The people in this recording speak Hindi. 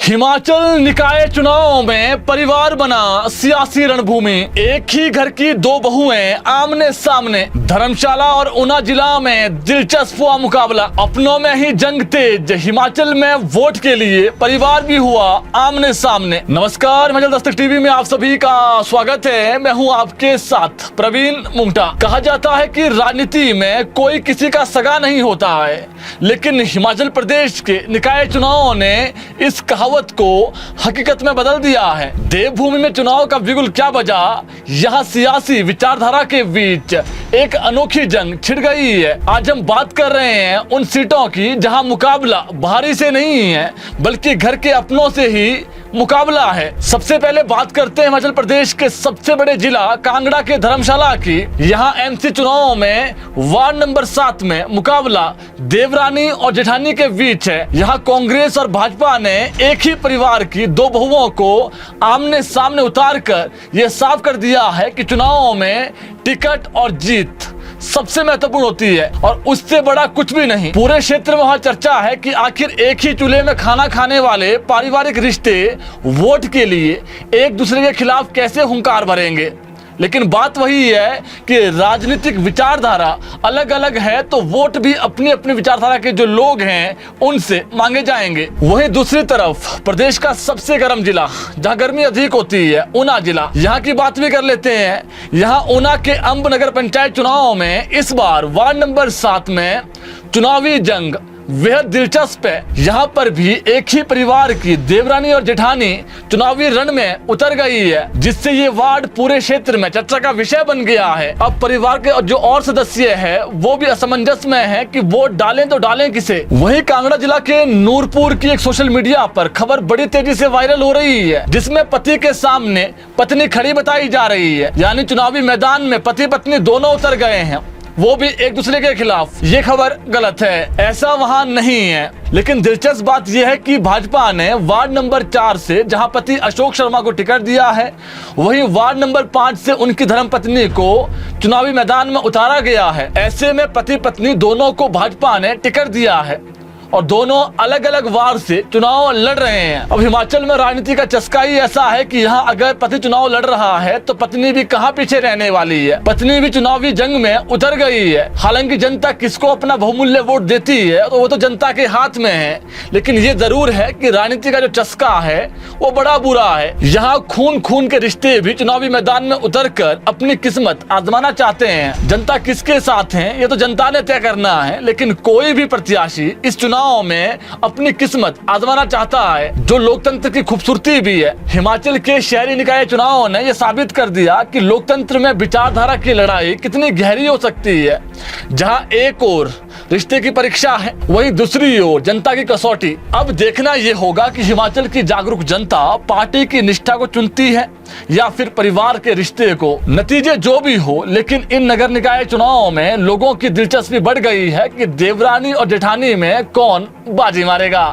हिमाचल निकाय चुनाव में परिवार बना सियासी रणभूमि। एक ही घर की दो बहुएं आमने सामने। धर्मशाला और ऊना जिला में दिलचस्प हुआ मुकाबला। अपनों में ही जंग तेज। हिमाचल में वोट के लिए परिवार भी हुआ आमने सामने। नमस्कार, हिमाचल दस्तक टीवी में आप सभी का स्वागत है। मैं हूं आपके साथ प्रवीण मुंगटा। कहा जाता है कि राजनीति में कोई किसी का सगा नहीं होता है, लेकिन हिमाचल प्रदेश के निकाय चुनावों ने इस कहावत को हकीकत में बदल दिया है। देवभूमि में चुनाव का बिगुल क्या बजा, यहाँ सियासी विचारधारा के बीच एक अनोखी जंग छिड़ गई है। आज हम बात कर रहे हैं उन सीटों की जहां मुकाबला बाहरी से नहीं है, बल्कि घर के अपनों से ही मुकाबला है। सबसे पहले बात करते हैं हिमाचल प्रदेश के सबसे बड़े जिला कांगड़ा के धर्मशाला की। यहाँ एमसी चुनावों में वार्ड नंबर 7 में मुकाबला देवरानी और जेठानी के बीच है। यहाँ कांग्रेस और भाजपा ने एक ही परिवार की दो बहुओं को आमने सामने उतार कर यह साफ कर दिया है कि चुनावों में टिकट और जीत सबसे महत्वपूर्ण होती है और उससे बड़ा कुछ भी नहीं। पूरे क्षेत्र में वहां चर्चा है कि आखिर एक ही चूल्हे में खाना खाने वाले पारिवारिक रिश्ते वोट के लिए एक दूसरे के खिलाफ कैसे हुंकार भरेंगे। लेकिन बात वही है कि राजनीतिक विचारधारा अलग अलग है, तो वोट भी अपनी अपनी विचारधारा के जो लोग हैं उनसे मांगे जाएंगे। वहीं दूसरी तरफ प्रदेश का सबसे गर्म जिला जहां गर्मी अधिक होती है, ऊना जिला, यहाँ की बात भी कर लेते हैं। यहाँ ऊना के अंब नगर पंचायत चुनावों में इस बार वार्ड नंबर 7 में चुनावी जंग बेहद दिलचस्प है। यहाँ पर भी एक ही परिवार की देवरानी और जेठानी चुनावी रण में उतर गई है, जिससे ये वार्ड पूरे क्षेत्र में चर्चा का विषय बन गया है। अब परिवार के जो और सदस्य हैं वो भी असमंजस में हैं कि वोट डालें तो डालें किसे। वहीं कांगड़ा जिला के नूरपुर की एक सोशल मीडिया पर खबर बड़ी तेजी से वायरल हो रही है, जिसमें पति के सामने पत्नी खड़ी बताई जा रही है। यानी चुनावी मैदान में पति पत्नी दोनों उतर गए हैं, वो भी एक दूसरे के खिलाफ। ये खबर गलत है, ऐसा वहां नहीं है। लेकिन दिलचस्प बात यह है कि भाजपा ने वार्ड नंबर 4 से जहां पति अशोक शर्मा को टिकट दिया है, वहीं वार्ड नंबर 5 से उनकी धर्मपत्नी को चुनावी मैदान में उतारा गया है। ऐसे में पति पत्नी दोनों को भाजपा ने टिकट दिया है और दोनों अलग अलग वार्ड से चुनाव लड़ रहे हैं। अब हिमाचल में राजनीति का चस्का ही ऐसा है कि यहाँ अगर पति चुनाव लड़ रहा है तो पत्नी भी कहाँ पीछे रहने वाली है। पत्नी भी चुनावी जंग में उतर गई है। हालांकि जनता किसको अपना बहुमूल्य वोट देती है तो वो तो जनता के हाथ में है, लेकिन ये जरूर है कि राजनीति का जो चस्का है वो बड़ा बुरा है। यहाँ खून खून के रिश्ते भी चुनावी मैदान में उतर कर अपनी किस्मत आजमाना चाहते हैं। जनता किसके साथ है ये तो जनता ने तय करना है, लेकिन कोई भी प्रत्याशी इस चुनाव में अपनी किस्मत आजमाना चाहता है, जो लोकतंत्र की खूबसूरती भी है। हिमाचल के शहरी निकाय चुनावों ने यह साबित कर दिया कि लोकतंत्र में विचारधारा की लड़ाई कितनी गहरी हो सकती है। जहां एक ओर रिश्ते की परीक्षा है, वहीं दूसरी ओर जनता की कसौटी। अब देखना यह होगा कि हिमाचल की जागरूक जनता पार्टी की निष्ठा को चुनती है या फिर परिवार के रिश्ते को। नतीजे जो भी हो, लेकिन इन नगर निकाय चुनावों में लोगों की दिलचस्पी बढ़ गई है कि देवरानी और जेठानी में कौन बाजी मारेगा।